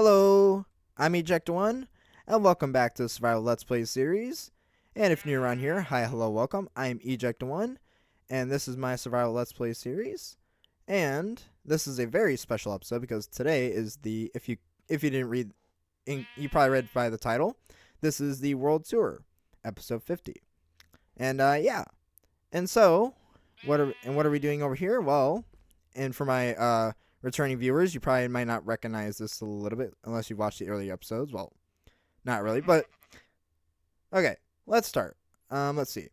Hello, I'm Eject1, and welcome back to the Survival Let's Play series. And if you're new around here, hi, hello, welcome. I'm Eject1, and this is my Survival Let's Play series. And this is a very special episode because today is the if you didn't read, you probably read by the title. This is the World Tour, episode 50. And yeah, and so what are we doing over here? Well, and for my returning viewers, you probably might not recognize this a little bit unless you've watched the early episodes. Well, not really, but okay, let's start. Let's see.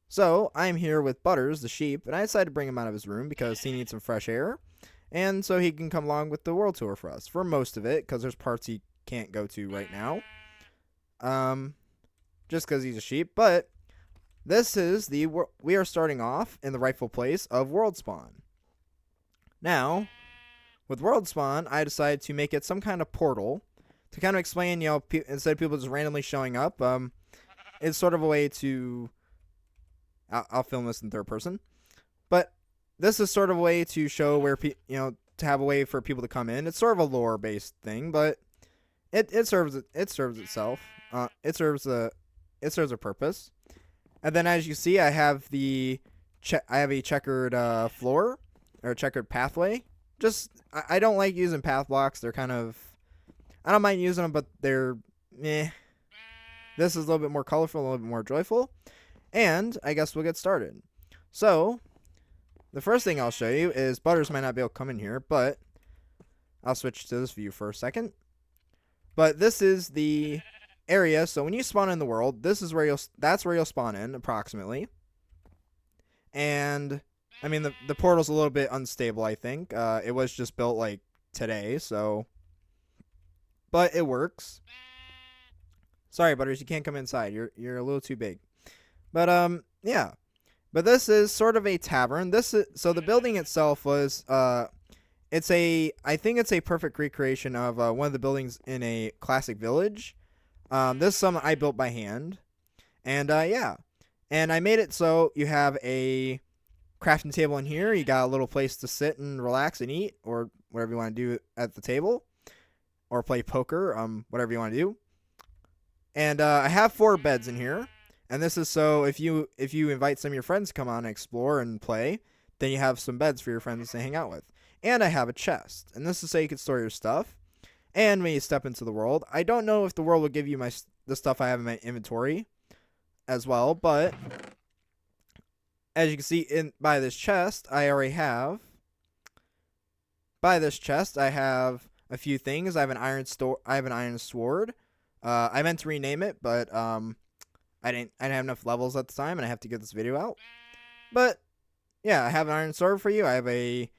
So I'm here with Butters, the sheep, and I decided to bring him out of his room because he needs some fresh air, and so he can come along with the world tour for us for most of it, because there's parts he can't go to right now. Just because he's a sheep, but this is we are starting off in the rightful place of World Spawn. Now, with World Spawn, I decided to make it some kind of portal to kind of explain, instead of people just randomly showing up, it's sort of a way to, I'll film this in third person, but this is sort of a way to show where, to have a way for people to come in. It's sort of a lore-based thing, but it serves itself. It serves a purpose. And then, as you see, I have a checkered floor, or a checkered pathway. I don't like using path blocks. They're kind of, I don't mind using them, but they're meh. This is a little bit more colorful, a little bit more joyful. And I guess we'll get started. So, the first thing I'll show you is Butters might not be able to come in here, but I'll switch to this view for a second. But this is the area. So when you spawn in the world, that's where you'll spawn in approximately. And I mean, the portal's a little bit unstable, I think. It was just built, like, today, so... But it works. Sorry, Butters, you can't come inside. You're a little too big. But, yeah. But this is sort of a tavern. So the building itself was, I think it's a perfect recreation of one of the buildings in a classic village. This is something I built by hand. And, yeah. And I made it so you have a crafting table in here. You got a little place to sit and relax and eat, or whatever you want to do at the table, or play poker, whatever you want to do. And I have 4 beds in here, and this is so if you invite some of your friends to come on and explore and play, then you have some beds for your friends to hang out with. And I have a chest, and this is so you can store your stuff. And when you step into the world, I don't know if the world will give you the stuff I have in my inventory as well, but as you can see by this chest, I have a few things. I have an iron sword. I meant to rename it, but I didn't have enough levels at the time, and I have to get this video out. But yeah, I have an iron sword for you. I have a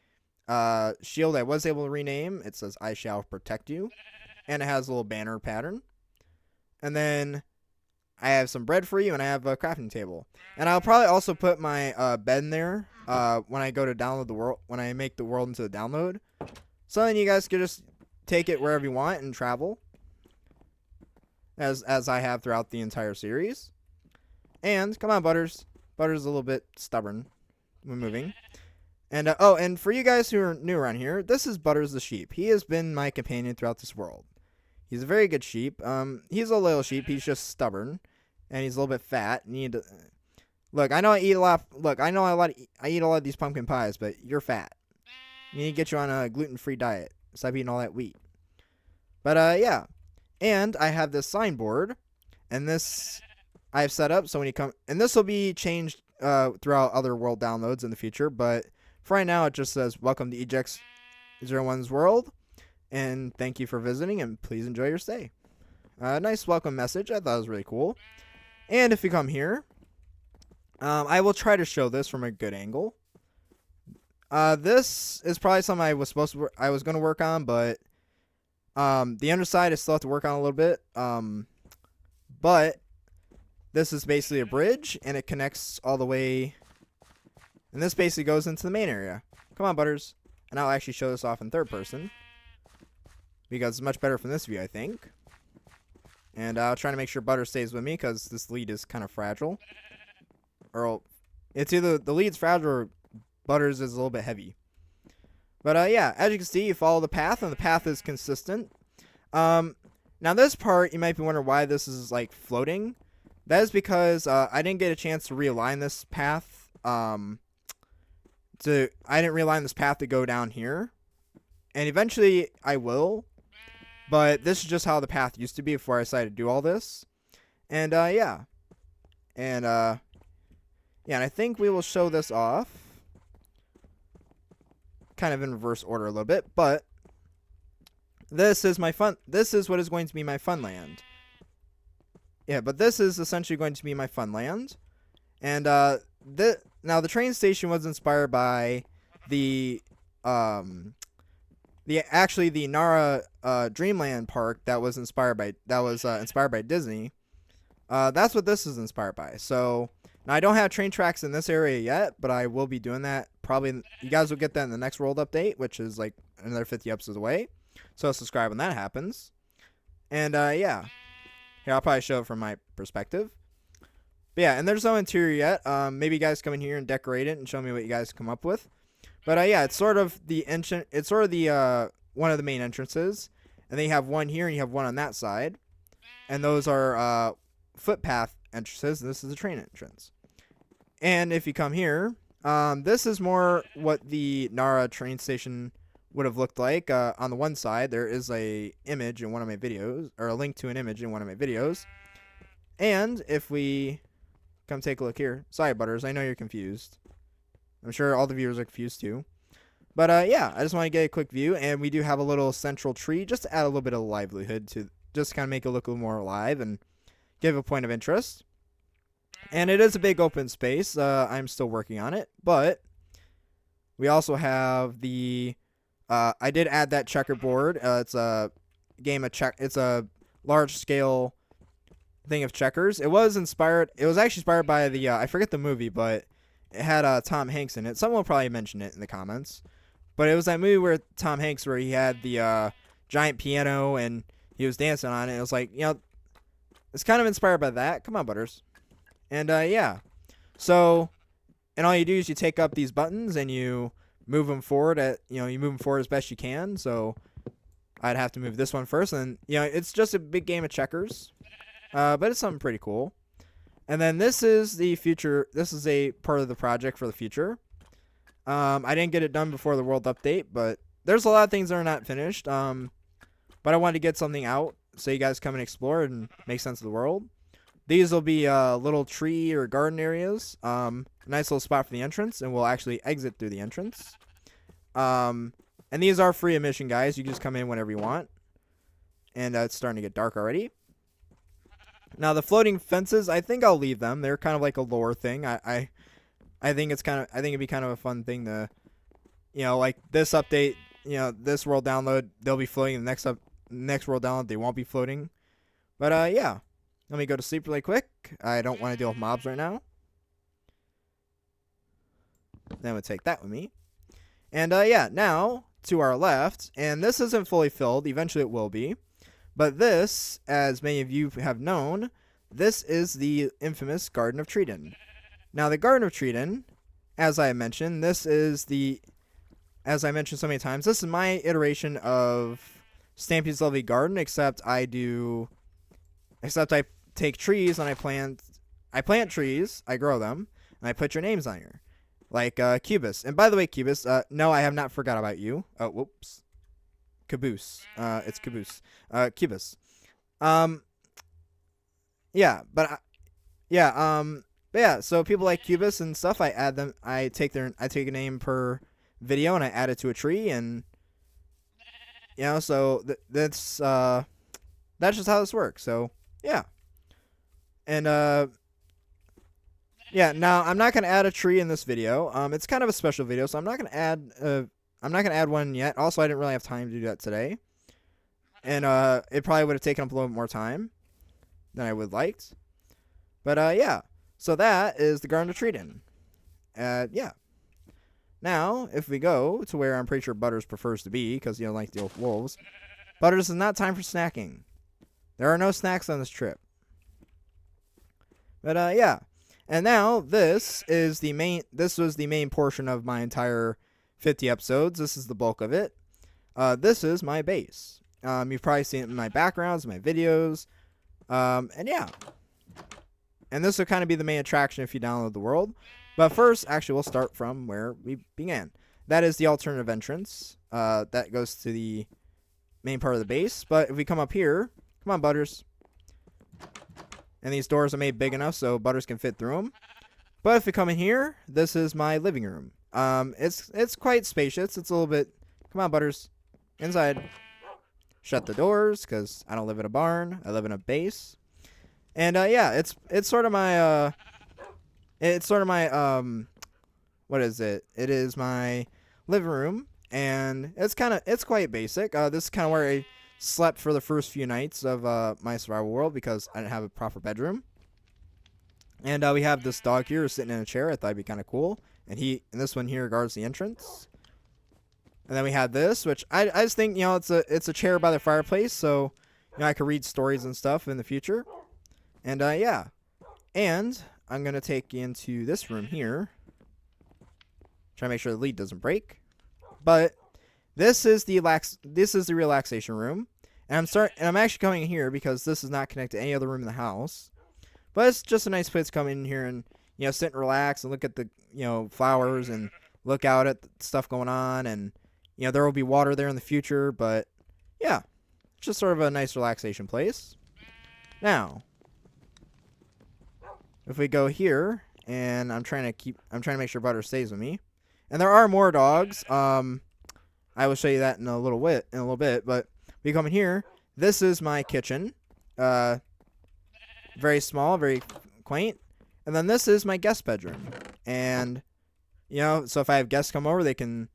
shield I was able to rename. It says "I shall protect you," and it has a little banner pattern. And then I have some bread for you, and I have a crafting table. And I'll probably also put my bed in there when I go to download the world, when I make the world into the download. So then you guys can just take it wherever you want and travel, as I have throughout the entire series. And come on, Butters. Butters is a little bit stubborn when moving. And and for you guys who are new around here, this is Butters the sheep. He has been my companion throughout this world. He's a very good sheep. He's a little sheep. He's just stubborn. And he's a little bit fat. Look, I know I eat a lot. I eat a lot of these pumpkin pies, but you're fat. You need to get you on a gluten-free diet. Stop eating all that wheat. But yeah. And I have this signboard, and this I've set up so when you come, and this will be changed throughout other world downloads in the future. But for right now, it just says "Welcome to Eject01's world," and thank you for visiting, and please enjoy your stay. Nice welcome message. I thought it was really cool. And if you come here, I will try to show this from a good angle. This is probably something I was going to work on, but the underside I still have to work on a little bit. But this is basically a bridge, and it connects all the way. And this basically goes into the main area. Come on, Butters. And I'll actually show this off in third person, because it's much better from this view, I think. And I'll try to make sure Butter stays with me, because this lead is kind of fragile. Or it's either the lead's fragile or Butters is a little bit heavy. But yeah, as you can see, you follow the path, and the path is consistent. Now this part, you might be wondering why this is like floating. That is because I didn't get a chance to realign this path. I didn't realign this path to go down here, and eventually I will. But this is just how the path used to be before I decided to do all this. And yeah, and I think we will show this off, kind of in reverse order a little bit, but. This is what is going to be my fun land. Yeah, but this is essentially going to be my fun land. And now the train station was inspired by the Nara Dreamland Park that was inspired by Disney. That's what this is inspired by. So now I don't have train tracks in this area yet, but I will be doing that. Probably you guys will get that in the next world update, which is like another 50 episodes away. So subscribe when that happens. And yeah. Here, I'll probably show it from my perspective. But yeah, and there's no interior yet. Maybe you guys come in here and decorate it and show me what you guys come up with. But yeah, it's sort of the one of the main entrances. And then you have one here and you have one on that side. And those are footpath entrances, and this is the train entrance. And if you come here, this is more what the Nara train station would have looked like. On the one side, there is a image in one of my videos, or a link to an image in one of my videos. And if we come take a look here, sorry Butters, I know you're confused. I'm sure all the viewers are confused too. But yeah, I just want to get a quick view, and we do have a little central tree just to add a little bit of livelihood to just kind of make it look a little more alive and give a point of interest. And it is a big open space. I'm still working on it, but we also have the I did add that checkerboard. It's a game of It's a large scale thing of checkers. It was actually inspired by the I forget the movie, but it had Tom Hanks in it. Someone will probably mention it in the comments. But it was that movie where Tom Hanks, where he had the giant piano and he was dancing on it. It was like, it's kind of inspired by that. Come on, Butters. And yeah. So, and all you do is you take up these buttons and you move them forward you move them forward as best you can. So I'd have to move this one first, and it's just a big game of checkers, but it's something pretty cool. And then this is the future. This is a part of the project for the future. I didn't get it done before the world update, but there's a lot of things that are not finished. But I wanted to get something out so you guys come and explore and make sense of the world. These will be little tree or garden areas. Nice little spot for the entrance, and we'll actually exit through the entrance. And these are free admission, guys. You can just come in whenever you want. And it's starting to get dark already. Now the floating fences, I think I'll leave them. They're kind of like a lore thing. I think it'd be kind of a fun thing to, like this update, this world download, they'll be floating. The next world download, they won't be floating. But yeah. Let me go to sleep really quick. I don't want to deal with mobs right now. Then we'll take that with me. And yeah, now to our left, and this isn't fully filled. Eventually it will be. But this, as many of you have known, this is the infamous Garden of Treeden. Now the Garden of Treeden, as I mentioned, as I mentioned so many times, this is my iteration of Stampy's Lovely Garden, except I take trees and I plant trees, I grow them, and I put your names on here. Like Cubus. And by the way, Cubus, no, I have not forgot about you. Oh, whoops. Caboose. It's Caboose. Cubus. Yeah, but so people like Cubus and stuff, I add them, I take a name per video and I add it to a tree, and so that's just how this works. So, yeah. And yeah, now I'm not gonna add a tree in this video. It's kind of a special video, so I'm not gonna add one yet. Also, I didn't really have time to do that today, and it probably would have taken up a little bit more time than I would liked. But yeah, so that is the Garden of Treeden. Yeah. Now, if we go to where I'm pretty sure Butters prefers to be, because you don't like to deal with wolves, Butters, is not time for snacking. There are no snacks on this trip. But yeah, and now this was the main portion of my entire 50 episodes. This is the bulk of it. This is my base, You've probably seen it in my backgrounds, my videos. And yeah. And this will kind of be the main attraction if you download the world. But first, actually, we'll start from where we began. That is the alternative entrance. That goes to the main part of the base. But if we come up here, come on, Butters. And these doors are made big enough so Butters can fit through them. But if we come in here, this is my living room. It's quite spacious. It's a little bit. Come on, Butters. Inside. Shut the doors because I don't live in a barn. I live in a base. And yeah, it's sort of my what is it? It is my living room, and it's quite basic. This is kind of where I slept for the first few nights of my survival world because I didn't have a proper bedroom. And we have this dog here sitting in a chair. I thought it'd be kind of cool. And this one here guards the entrance. And then we have this, which I just think, you know, it's a chair by the fireplace, so you know I could read stories and stuff in the future. And yeah. And I'm gonna take you into this room here. Try to make sure the lead doesn't break. But this is the relaxation room. And I'm actually coming in here because this is not connected to any other room in the house. But it's just a nice place to come in here and, you know, sit and relax and look at the, you know, flowers and look out at the stuff going on. And, you know, there will be water there in the future. But, yeah, it's just sort of a nice relaxation place. Now, if we go here, and I'm trying to make sure Butter stays with me. And there are more dogs. I will show you that in a little bit. But we come in here. This is my kitchen. Very small, very quaint. And then this is my guest bedroom. And, you know, so if I have guests come over, they can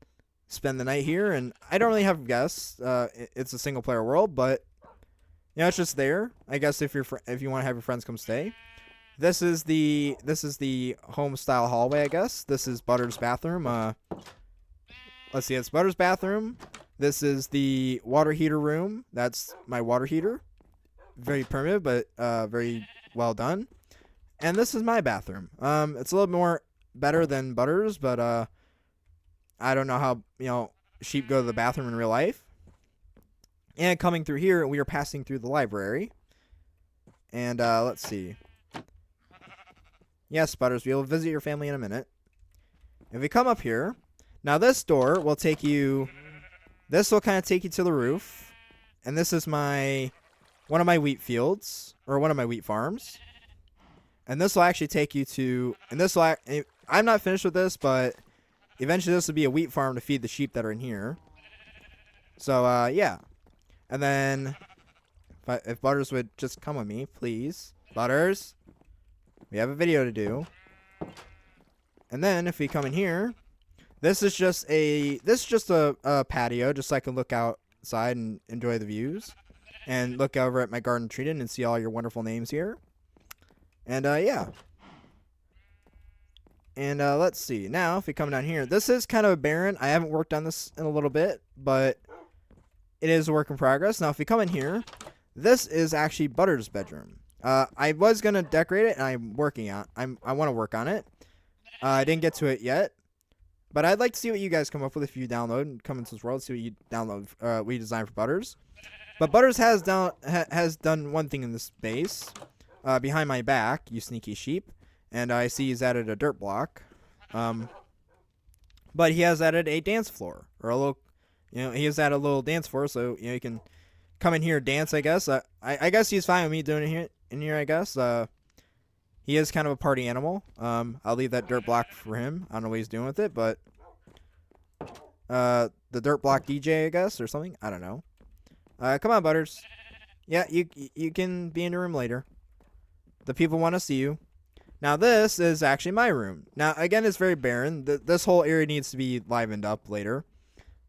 spend the night here. And I don't really have guests. It's a single player world, but, you know, it's just there. I guess if you want to have your friends come stay. This is the home style hallway, I guess. This is Butter's bathroom. Let's see, it's Butter's bathroom. This is the water heater room. That's my water heater. Very primitive, but very well done. And this is my bathroom. It's a little more better than Butter's, but I don't know how, you know, sheep go to the bathroom in real life. And coming through here, we are passing through the library. And let's see. Yes, Butters, we will visit your family in a minute. If we come up here, now this door will take you. This will kind of take you to the roof, and this is one of my wheat fields, or one of my wheat farms. And this will actually take you to, and this will, I'm not finished with this, but eventually this will be a wheat farm to feed the sheep that are in here. So, yeah. And then, if Butters would just come with me, please. Butters, we have a video to do. And then, if we come in here, this is just a patio, just so I can look outside and enjoy the views. And look over at my garden treated and see all your wonderful names here. And, yeah. And, let's see. Now, if we come down here, this is kind of barren. I haven't worked on this in a little bit, but it is a work in progress. Now, if we come in here, this is actually Butter's bedroom. I was going to decorate it, and I'm working on I want to work on it. I didn't get to it yet. But I'd like to see what you guys come up with if you download and come into this world. See what you download, what you design for Butters. But Butters has done one thing in this base. Behind my back, you sneaky sheep. And I see he's added a dirt block. But he has added a dance floor. Or a little, you know, he has added a little dance floor. So, you know, you can come in here and dance, I guess. I guess he's fine with me doing it in here, I guess. He is kind of a party animal. I'll leave that dirt block for him. I don't know what he's doing with it, but the dirt block DJ, I guess, or something. I don't know. Come on, Butters. Yeah, you can be in your room later. The people want to see you. Now, this is actually my room. Now, again, it's very barren. This whole area needs to be livened up later.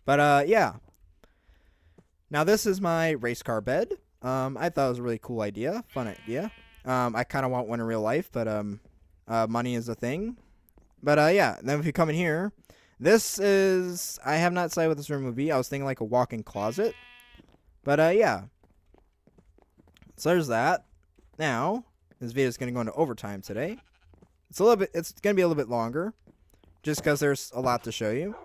But, yeah. Now, this is my race car bed. I thought it was a really cool idea. Fun idea. I kind of want one in real life, but money is a thing. But, yeah. Then if you come in here, this is... I have not decided what this room would be. I was thinking like a walk-in closet. But, yeah. So, there's that. Now... This video is going to go into overtime today. It's going to be a little bit longer, just because there's a lot to show you.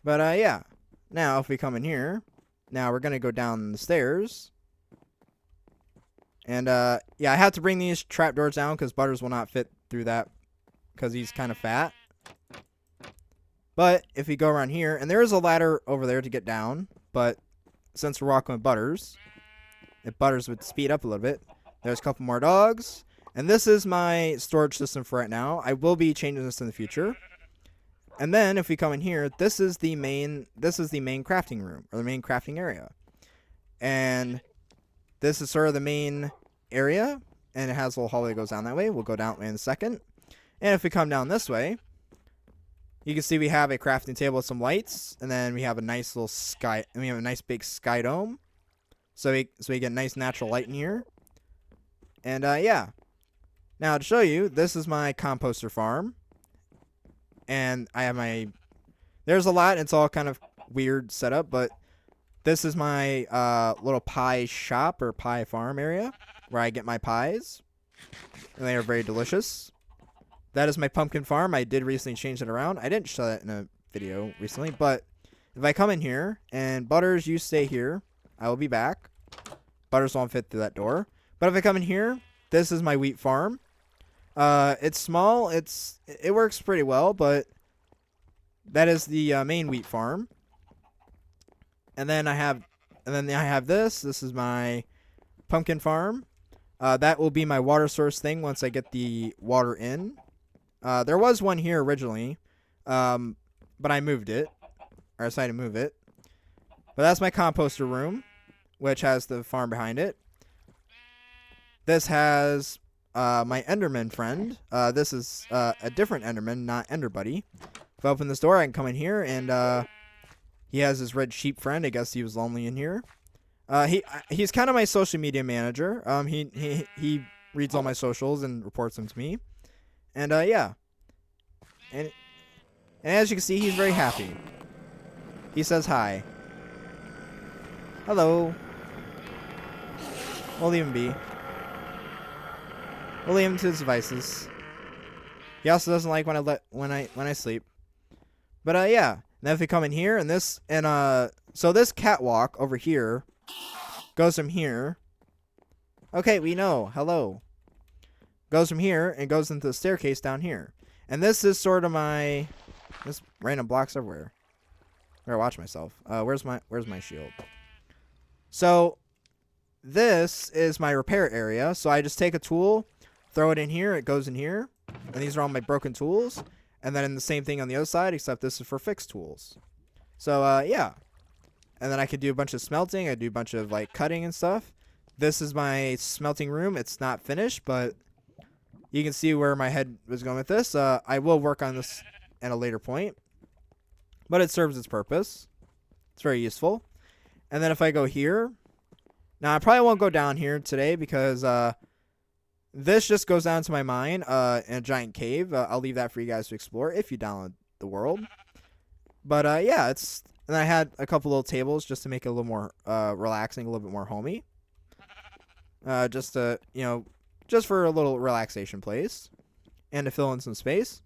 But yeah. Now if we come in here, Now we're going to go down the stairs. And, yeah, I have to bring these trapdoors down because Butters will not fit through that because he's kind of fat. But if we go around here, and there is a ladder over there to get down, but since we're walking with Butters, if Butters would speed up a little bit, there's a couple more dogs. And this is my storage system for right now. I will be changing this in the future. And then if we come in here, this is the main crafting room, or the main crafting area. And this is sort of the main area, and it has a little hallway that goes down that way. We'll go down in a second. And if we come down this way, you can see we have a crafting table with some lights, and then we have a nice little sky, and we have a nice big sky dome. So we get nice natural light in here. And yeah. Now to show you, this is my composter farm. And I have there's a lot, it's all kind of weird setup, but this is my little pie shop or pie farm area where I get my pies. And they are very delicious. That is my pumpkin farm. I did recently change it around. I didn't show that in a video recently, but if I come in here and Butters, you stay here, I will be back. Butters won't fit through that door. But if I come in here, this is my wheat farm. It's small. It works pretty well, but that is the main wheat farm. And then I have this. This is my pumpkin farm. That will be my water source thing once I get the water in. There was one here originally, but I moved it, or I decided to move it. But that's my composter room, which has the farm behind it. This has my Enderman friend. This is a different Enderman, not Ender Buddy. If I open this door, I can come in here, and he has his red sheep friend. I guess he was lonely in here. He's kind of my social media manager. He reads all my socials and reports them to me. And yeah. And as you can see, he's very happy. He says hi. Hello. We'll leave him be. We'll leave him to his devices. He also doesn't like when I sleep. But yeah. Now if we come in here and so this catwalk over here goes from here. Okay, we know. Hello. Goes from here and goes into the staircase down here. And this is sort of this random blocks everywhere. I better watch myself. Where's my shield? So this is my repair area. So I just take a tool, throw it in here, it goes in here. And these are all my broken tools. And then the same thing on the other side, except this is for fixed tools. So yeah. And then I could do a bunch of smelting, I do a bunch of like cutting and stuff. This is my smelting room. It's not finished, but you can see where my head was going with this. I will work on this at a later point. But it serves its purpose. It's very useful. And then if I go here. Now, I probably won't go down here today because this just goes down to my mine in a giant cave. I'll leave that for you guys to explore if you download the world. But yeah, and I had a couple little tables just to make it a little more relaxing, a little bit more homey. Just to, just for a little relaxation place. And to fill in some space.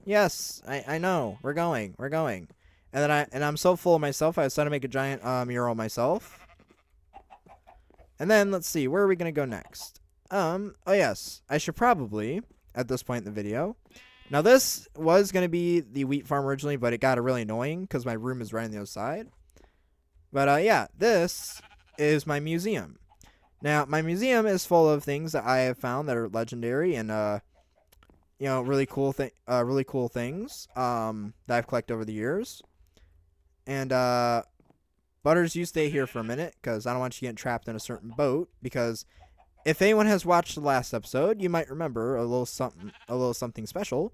Yes, I know. We're going. And then I'm so full of myself, I decided to make a giant mural myself. And then let's see, where are we gonna go next? Oh yes, I should probably at this point in the video. Now this was gonna be the wheat farm originally, but it got really annoying because my room is right on the other side. But yeah, this is my museum. Now my museum is full of things that I have found that are legendary and really cool things that I've collected over the years. And Butters, you stay here for a minute because I don't want you getting trapped in a certain boat. Because if anyone has watched the last episode, you might remember a little something special.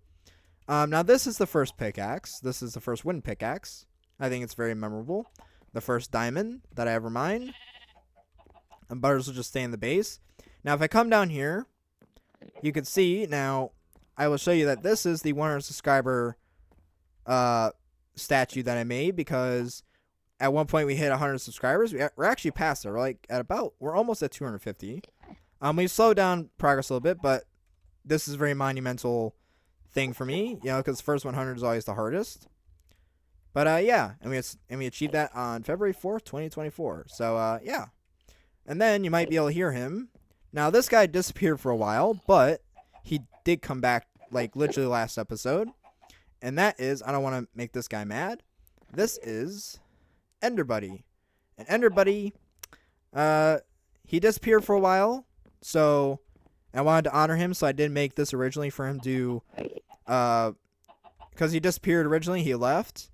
Now this is the first pickaxe. This is the first wooden pickaxe. I think it's very memorable. The first diamond that I ever mined. And Butters will just stay in the base. Now if I come down here, you can see now. I will show you that this is the 100 subscriber statue that I made because at one point we hit 100 subscribers. We're actually past it. We're almost at 250. We've slowed down progress a little bit, but this is a very monumental thing for me, because the first 100 is always the hardest. But yeah, and we achieved that on February 4th, 2024. So yeah. And then you might be able to hear him. Now this guy disappeared for a while, but he did come back like literally last episode. And that is, I don't want to make this guy mad. This is Ender Buddy. And Ender Buddy, he disappeared for a while, so I wanted to honor him, so I did make this originally for him to, because he disappeared originally, he left.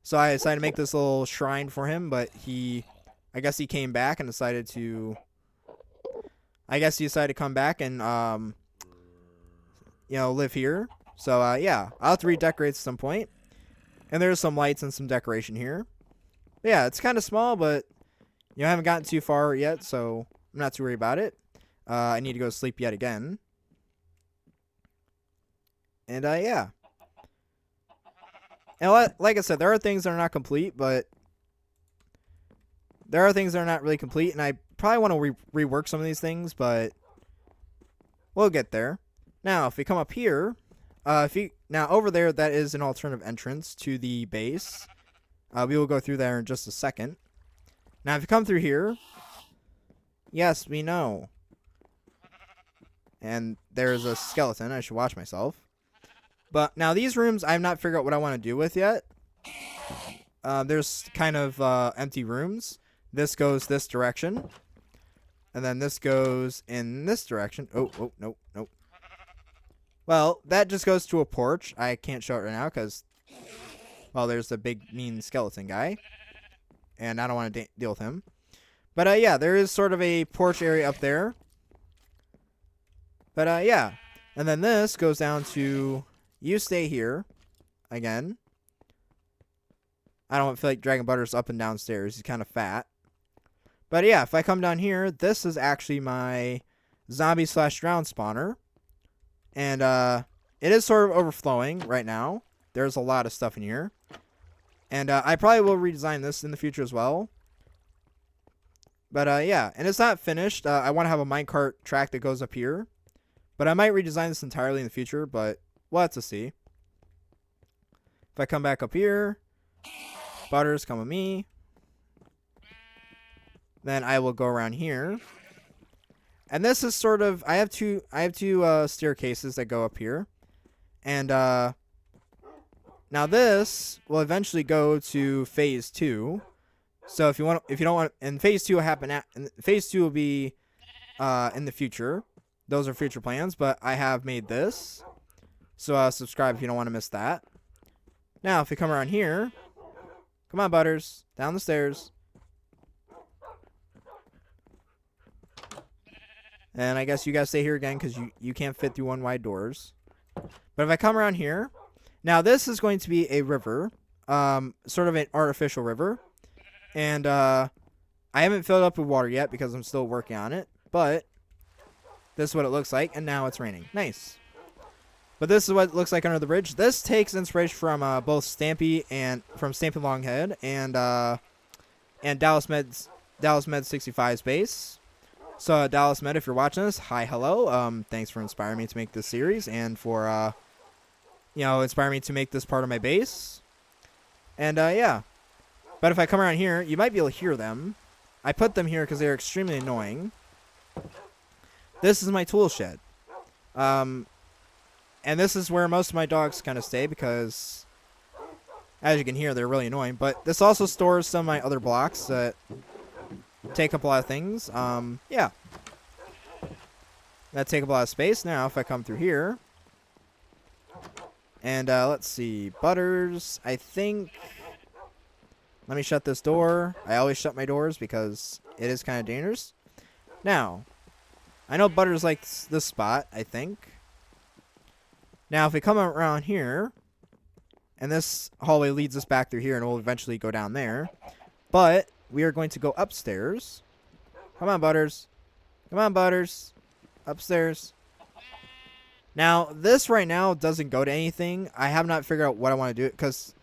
So I decided to make this little shrine for him, but I guess he came back and decided to, come back and, live here. So, yeah, I'll have to redecorate at some point. And there's some lights and some decoration here. But yeah, it's kind of small, but, I haven't gotten too far yet, so I'm not too worried about it. I need to go to sleep yet again. And, yeah. And like I said, there are things that are not complete, but there are things that are not really complete, and I probably want to rework some of these things, but we'll get there. Now, if we come up here, now over there, that is an alternative entrance to the base. We will go through there in just a second. Now, if you come through here, yes, we know. And there's a skeleton. I should watch myself. But now these rooms, I have not figured out what I want to do with yet. There's kind of empty rooms. This goes this direction. And then this goes in this direction. Oh, nope. Well, that just goes to a porch. I can't show it right now because, well, there's the big, mean skeleton guy. And I don't want to deal with him. But, yeah, there is sort of a porch area up there. But, yeah. And then this goes down to, you stay here. Again. I don't feel like Dragon Butter's up and downstairs. He's kind of fat. But, yeah, if I come down here, this is actually my zombie/drown spawner. And it is sort of overflowing right now. There's a lot of stuff in here. And I probably will redesign this in the future as well. But yeah, and it's not finished. I want to have a minecart track that goes up here. But I might redesign this entirely in the future, but we'll have to see. If I come back up here, Butters, come with me. Then I will go around here. And this is sort of, I have two staircases that go up here. And now this will eventually go to phase 2. So if you don't want, and phase 2 will happen phase 2 will be in the future. Those are future plans, but I have made this. So subscribe if you don't want to miss that. Now if we come around here, come on Butters, down the stairs. And I guess you guys stay here again because you can't fit through one wide doors. But if I come around here, now this is going to be a river, sort of an artificial river. And I haven't filled it up with water yet because I'm still working on it. But this is what it looks like, and now it's raining. Nice. But this is what it looks like under the bridge. This takes inspiration from both Stampy and from Stampy Longhead and Dallas Med 65's base. So, Dallas Med, if you're watching this, hi, hello. Thanks for inspiring me to make this series and for, inspiring me to make this part of my base. And, yeah. But if I come around here, you might be able to hear them. I put them here because they're extremely annoying. This is my tool shed. And this is where most of my dogs kind of stay because, as you can hear, they're really annoying. But this also stores some of my other blocks that take up a lot of things. Yeah. That take up a lot of space. Now, if I come through here. And, let's see. Butters, I think. Let me shut this door. I always shut my doors because it is kind of dangerous. Now, I know Butters likes this spot, I think. Now, if we come around here. And this hallway leads us back through here and we'll eventually go down there. But we are going to go upstairs. Come on, Butters. Come on, Butters. Upstairs. Now, this right now doesn't go to anything. I have not figured out what I want to do because,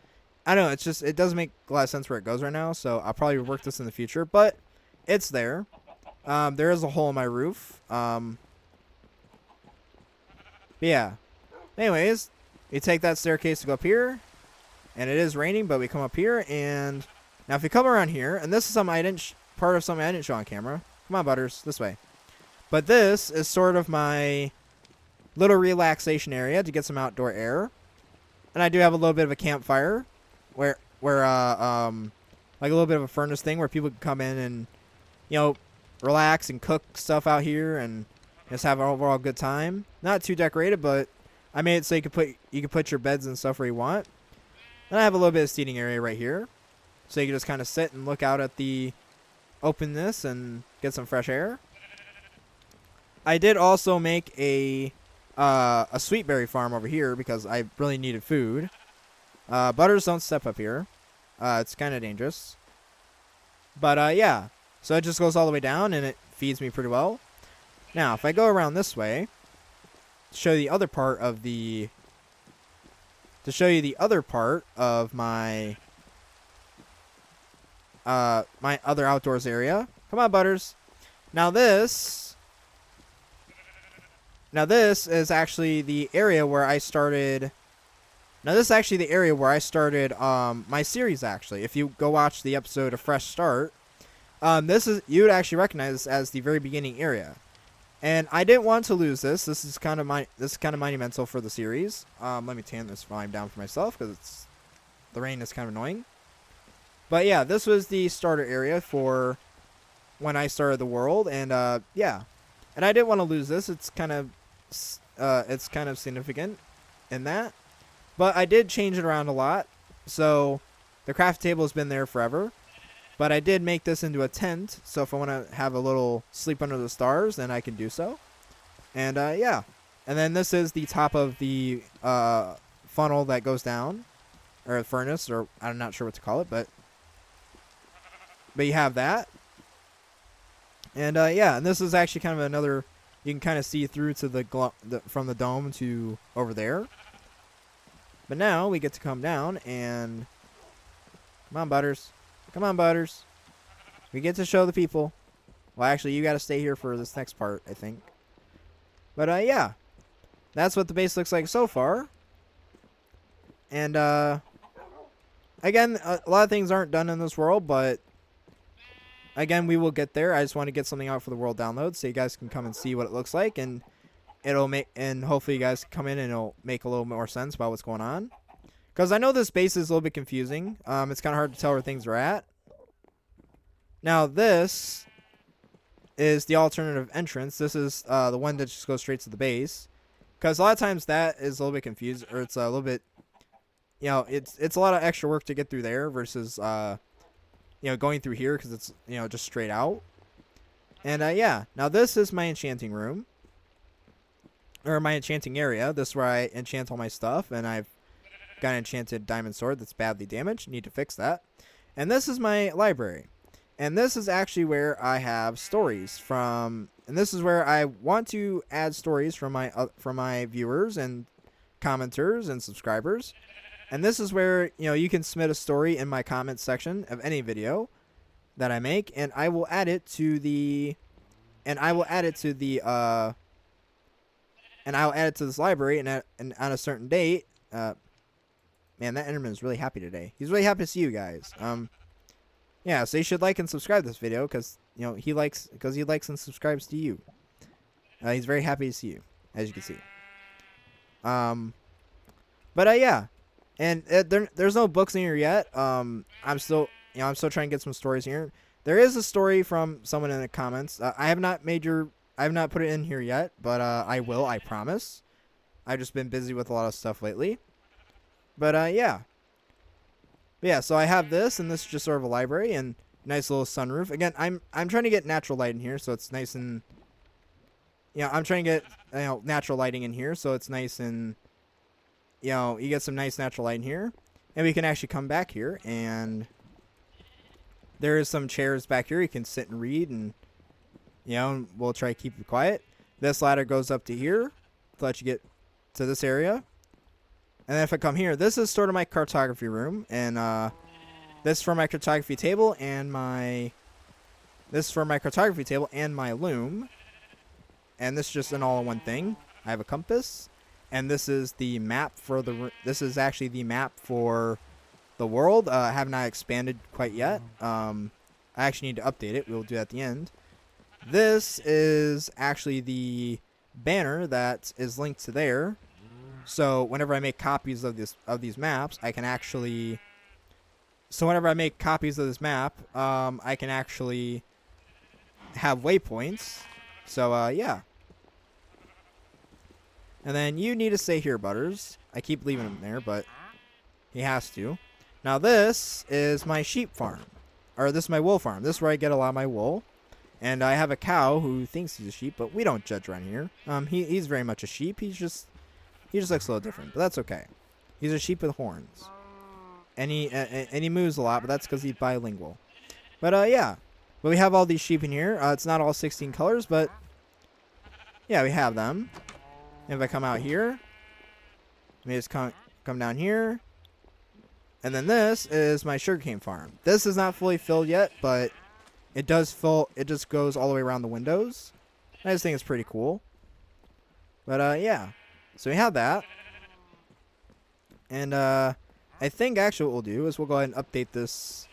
I don't know, it doesn't make a lot of sense where it goes right now. So, I'll probably work this in the future. But, it's there. There is a hole in my roof. But yeah. Anyways, you take that staircase to go up here. And it is raining, but we come up here, and now if you come around here, and this is something I didn't part of something I didn't show on camera. Come on, Butters, this way. But this is sort of my little relaxation area to get some outdoor air. And I do have a little bit of a campfire where like a little bit of a furnace thing where people can come in and, you know, relax and cook stuff out here and just have an overall good time. Not too decorated, but I made it so you can put your beds and stuff where you want. And I have a little bit of seating area right here, so you can just kind of sit and look out at the openness and get some fresh air. I did also make a sweet berry farm over here because I really needed food. Butters, don't step up here. It's kind of dangerous. But yeah, so it just goes all the way down and it feeds me pretty well. Now, if I go around this way, to show you the other part of my my other outdoors area. Come on, Butters. Now this is actually the area where I started. My series, actually. If you go watch the episode of Fresh Start, you would actually recognize this as the very beginning area. And I didn't want to lose this. This is kind of monumental for the series. Let me tan this volume down for myself because the rain is kind of annoying. But yeah, this was the starter area for when I started the world, and yeah, and I didn't want to lose this. It's kind of significant in that, but I did change it around a lot. So the craft table has been there forever. But I did make this into a tent, so if I want to have a little sleep under the stars, then I can do so. And, yeah. And then this is the top of the funnel that goes down, or furnace, or I'm not sure what to call it, but you have that. And, yeah, and this is actually kind of another, you can kind of see through to from the dome to over there. But now we get to come down and, come on, Butters. Come on, Butters. We get to show the people. Well, actually, you got to stay here for this next part, I think. But, yeah. That's what the base looks like so far. And, again, a lot of things aren't done in this world, but, again, we will get there. I just want to get something out for the world download so you guys can come and see what it looks like. And hopefully you guys can come in and it'll make a little more sense about what's going on. Because I know this base is a little bit confusing. It's kind of hard to tell where things are at. Now, this is the alternative entrance. This is the one that just goes straight to the base. Because a lot of times that is a little bit confused. Or it's a little bit, you know, it's a lot of extra work to get through there versus, you know, going through here because it's, you know, just straight out. And, yeah. Now, this is my enchanting room. Or my enchanting area. This is where I enchant all my stuff. And I've got an enchanted diamond sword that's badly damaged. Need to fix that. And this is my library. And this is actually where I have stories from. And this is where I want to add stories from my viewers and commenters and subscribers. And this is where, you know, you can submit a story in my comments section of any video that I make, and I will add it to the this library, and on a certain date. Man, that Enderman is really happy today. He's really happy to see you guys. Yeah, so you should like and subscribe this video because, you know, he likes and subscribes to you. He's very happy to see you, as you can see. But yeah, and there's no books in here yet. I'm still trying to get some stories here. There is a story from someone in the comments. I have not put it in here yet, but I will. I promise. I've just been busy with a lot of stuff lately. But, yeah. Yeah, so I have this, and this is just sort of a library, and nice little sunroof. Again, I'm trying to get natural light in here, so it's nice and... You know, I'm trying to get, you know, natural lighting in here, so it's nice and... You know, you get some nice natural light in here. And we can actually come back here, and... There is some chairs back here you can sit and read, and... You know, we'll try to keep it quiet. This ladder goes up to here to let you get to this area. And then if I come here, this is sort of my cartography room. And this is for my cartography table and my... This is for my cartography table and my loom. And this is just an all-in-one thing. I have a compass. And this is the map for the... This is actually the map for the world. I have not expanded quite yet. I actually need to update it. We'll do that at the end. This is actually the banner that is linked to there. So whenever I make copies of these maps, I can actually. So whenever I make copies of this map, I can actually have waypoints. So yeah. And then you need to stay here, Butters. I keep leaving him there, but he has to. Now this is my sheep farm. Or this is my wool farm. This is where I get a lot of my wool. And I have a cow who thinks he's a sheep, but we don't judge around here. He's very much a sheep. He just looks a little different, but that's okay. He's a sheep with horns. And he moves a lot, but that's because he's bilingual. But yeah. But we have all these sheep in here. It's not all 16 colors, but yeah, we have them. And if I come out here, let me just come down here. And then this is my sugarcane farm. This is not fully filled yet, but it does fill. It just goes all the way around the windows. I just think it's pretty cool. But yeah. So we have that. And I think actually what we'll do is we'll go ahead and update this.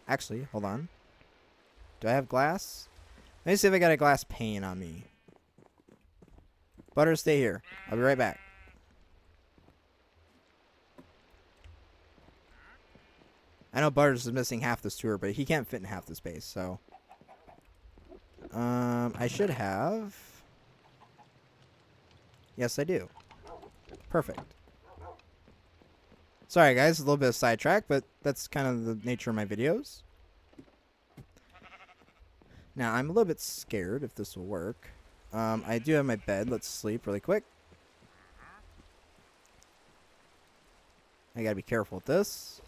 Actually, hold on. Do I have glass? Let me see if I got a glass pane on me. Butter, stay here. I'll be right back. I know Butters is missing half this tour, but he can't fit in half the space, so. I should have. Yes, I do. Perfect. Sorry, guys, a little bit of sidetrack, but that's kind of the nature of my videos. Now, I'm a little bit scared if this will work. I do have my bed. Let's sleep really quick. I gotta be careful with this.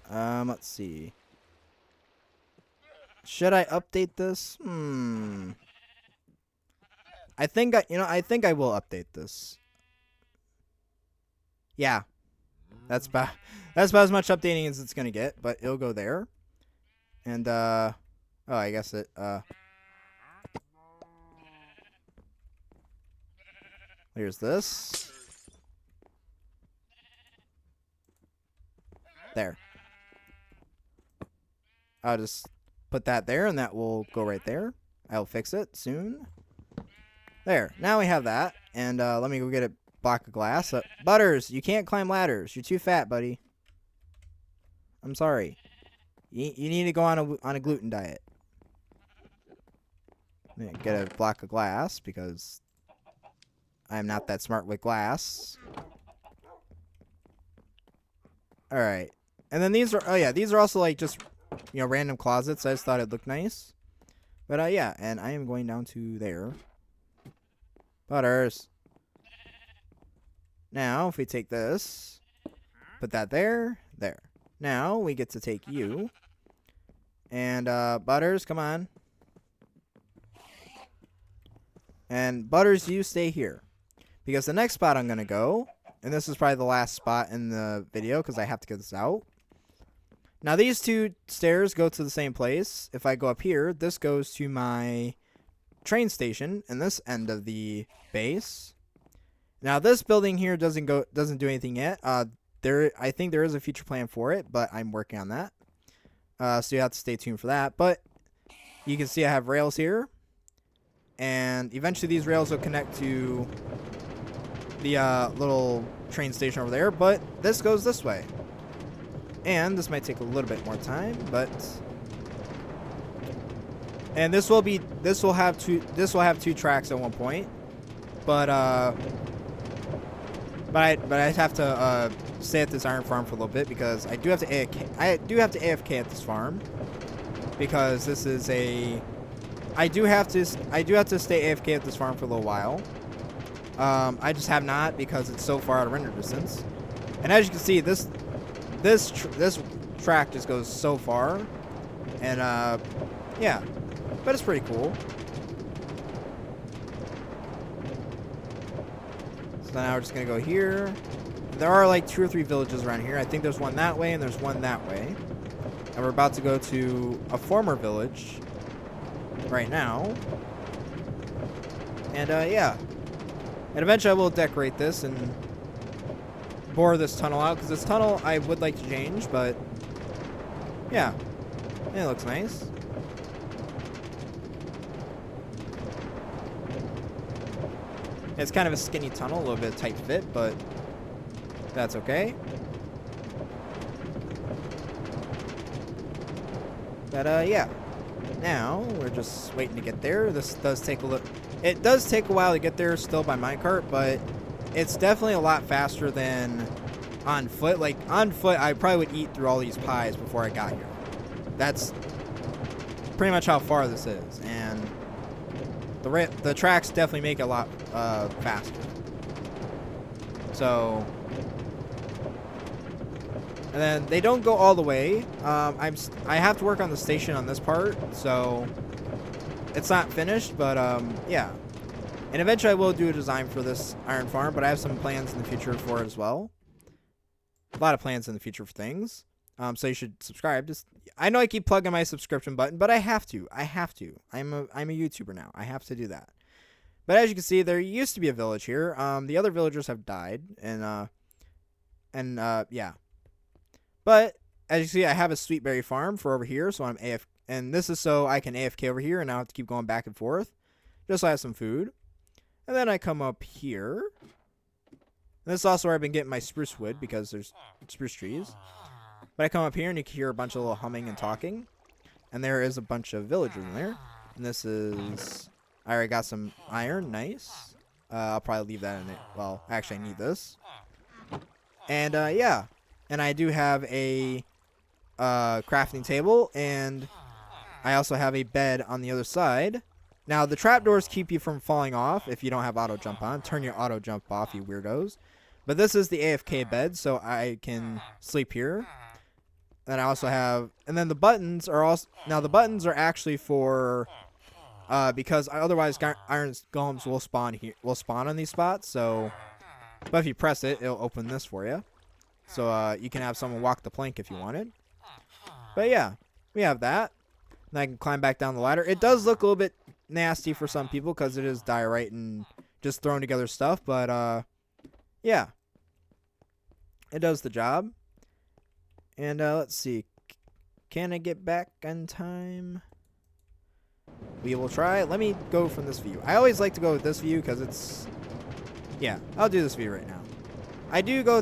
Let's see. Should I update this? I think I will update this. Yeah. That's about as much updating as it's gonna get, but it'll go there. And oh, I guess it here's this. There. I'll just put that there, and that will go right there. I'll fix it soon. There. Now we have that. And let me go get a block of glass. Butters, you can't climb ladders. You're too fat, buddy. I'm sorry. You need to go on a gluten diet. Get a block of glass because I'm not that smart with glass. All right. And then these are also like just, random closets. I just thought it'd look nice. But yeah, and I am going down to there. Butters. Now, if we take this, put that there. Now, we get to take you. And, Butters, come on. And, Butters, you stay here. Because the next spot I'm going to go, and this is probably the last spot in the video because I have to get this out. Now, these two stairs go to the same place. If I go up here, this goes to my train station in this end of the base. Now, this building here doesn't do anything yet. I think there is a future plan for it, but I'm working on that. So you have to stay tuned for that. But you can see I have rails here. And eventually these rails will connect to the little train station over there. But this goes this way. And this might take a little bit more time, but and this will have two tracks at one point. But I'd have to stay at this iron farm for a little bit because I do have to AFK at this farm because this is a I do have to stay AFK at this farm for a little while. I just have not because it's so far out of render distance. And as you can see, this track just goes so far, and yeah, but it's pretty cool. So now we're just gonna go here. There are like 2 or 3 villages around here. I think there's one that way and there's one that way. And we're about to go to a former village right now. And yeah. And eventually I will decorate this and bore this tunnel out, because this tunnel I would like to change, but yeah, it looks nice. It's kind of a skinny tunnel, a little bit of tight fit, but that's okay. But yeah, now we're just waiting to get there. This does take a little. It does take a while to get there still by minecart, but it's definitely a lot faster than on foot. Like on foot, I probably would eat through all these pies before I got here. That's pretty much how far this is, and the tracks definitely make it a lot faster. So. And then they don't go all the way. I have to work on the station on this part, so it's not finished. But yeah. And eventually I will do a design for this iron farm, but I have some plans in the future for it as well. A lot of plans in the future for things. So you should subscribe. I know I keep plugging my subscription button, but I have to. I'm a YouTuber now. I have to do that. But as you can see, there used to be a village here. The other villagers have died, and yeah. But as you see, I have a sweetberry farm for over here, so I'm AFK, and this is so I can AFK over here and not have to keep going back and forth, just so I have some food. And then I come up here. And this is also where I've been getting my spruce wood, because there's spruce trees. But I come up here and you can hear a bunch of little humming and talking, and there is a bunch of villagers in there. And this is, I already got some iron, nice. I'll probably leave that in there. Well, actually I need this. And yeah. And I do have a crafting table, and I also have a bed on the other side. Now, the trapdoors keep you from falling off if you don't have auto jump on. Turn your auto jump off, you weirdos. But this is the AFK bed, so I can sleep here. And I also have, and then the buttons are also, now the buttons are actually for, because otherwise iron golems will spawn on these spots. So, but if you press it, it'll open this for you. So you can have someone walk the plank if you wanted. But yeah, we have that. And I can climb back down the ladder. It does look a little bit nasty for some people because it is diorite and just throwing together stuff. But yeah, it does the job. And let's see. Can I get back on time? We will try. Let me go from this view. I always like to go with this view because it's... Yeah, I'll do this view right now. I do go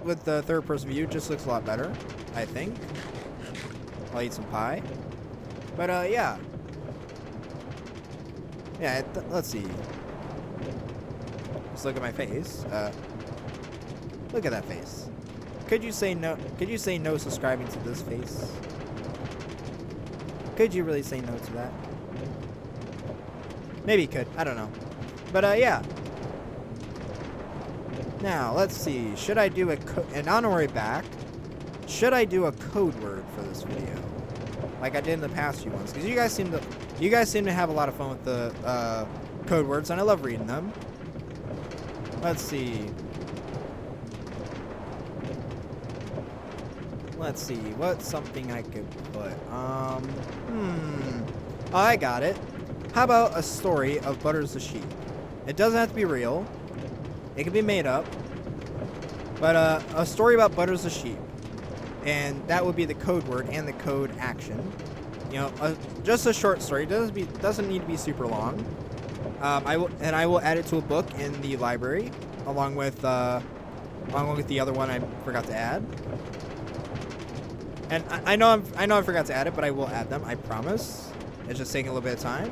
with the third person view. It just looks a lot better, I think. I'll eat some pie. But yeah. Yeah, let's see. Just look at my face. Look at that face. Could you say no subscribing to this face? Could you really say no to that? Maybe you could. I don't know. But yeah. Now, let's see. Should I do and on our way back, should I do a code word for this video? Like I did in the past few ones? Because you guys seem to have a lot of fun with the code words, and I love reading them. Let's see. Let's see. What's something I could put? Oh, I got it. How about a story of Butters the sheep? It doesn't have to be real. It can be made up, but a story about Butters the sheep, and that would be the code word and the code action. You know, just a short story. Doesn't need to be super long. I will add it to a book in the library, along with the other one I forgot to add. And I know I forgot to add it, but I will add them. I promise. It's just taking a little bit of time.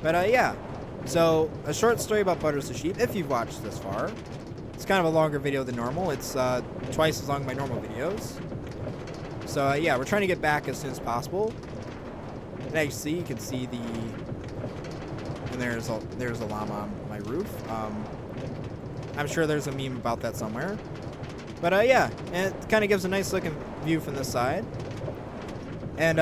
But yeah. So, a short story about Butters the sheep, if you've watched this far. It's kind of a longer video than normal. It's twice as long as my normal videos. So, yeah, we're trying to get back as soon as possible. And as you can see the... And there's a llama on my roof. I'm sure there's a meme about that somewhere. But, yeah, and it kind of gives a nice looking view from this side. And,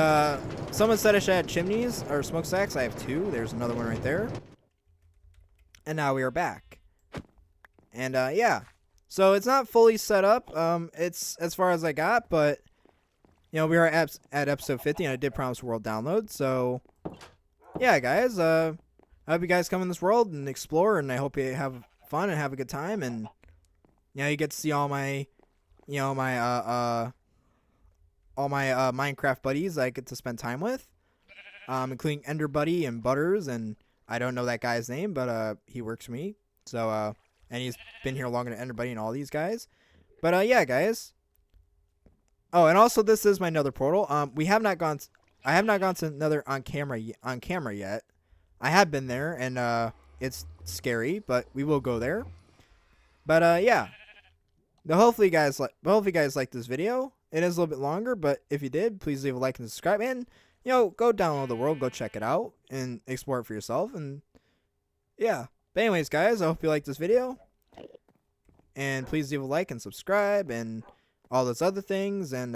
someone said I should add chimneys, or smokestacks. I have two. There's another one right there. And now we are back. And, yeah. So, it's not fully set up. It's as far as I got, but, you know, we are at episode 50, and I did promise world download. So, yeah, guys, I I hope you guys come in this world and explore, and I hope you have fun and have a good time, and you get to see all my, Minecraft buddies I get to spend time with, including Ender Buddy and Butters, and I don't know that guy's name, but he works for me, so and he's been here longer than Ender Buddy and all these guys, but yeah, guys. Oh, and also this is my Nether portal. I have not gone to Nether on camera yet. I have been there, and it's scary, but we will go there. But yeah. Hopefully you guys like this video. It is a little bit longer, but if you did, please leave a like and subscribe, and go download the world, go check it out and explore it for yourself, and yeah. But anyways, guys, I hope you liked this video, and please leave a like and subscribe and all those other things, and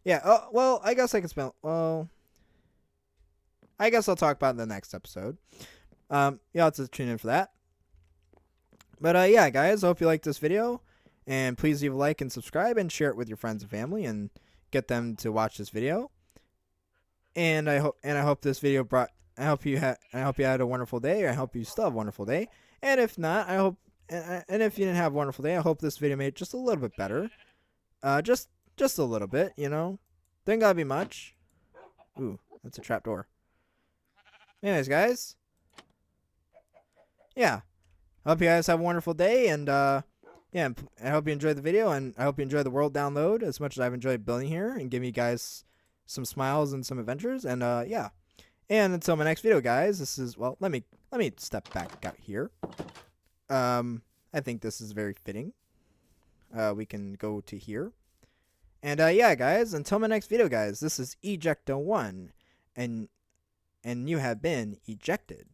yeah. Oh, well, I guess I can spell. Well, I guess I'll talk about it in the next episode. You'll have to tune in for that. But yeah, guys, I hope you liked this video. And please leave a like and subscribe and share it with your friends and family and get them to watch this video. And I hope this video I hope you had a wonderful day. Or I hope you still have a wonderful day. And if not, and if you didn't have a wonderful day, I hope this video made it just a little bit better. Just a little bit, Didn't gotta be much. Ooh, that's a trapdoor. Anyways, guys. Yeah. I hope you guys have a wonderful day, and yeah, I hope you enjoyed the video, and I hope you enjoyed the world download as much as I've enjoyed building here and giving you guys some smiles and some adventures, and yeah. And until my next video, guys, this is, well, let me step back out here. I think this is very fitting. We can go to here. And yeah, guys, until my next video, guys, this is Ejecto1, and you have been ejected.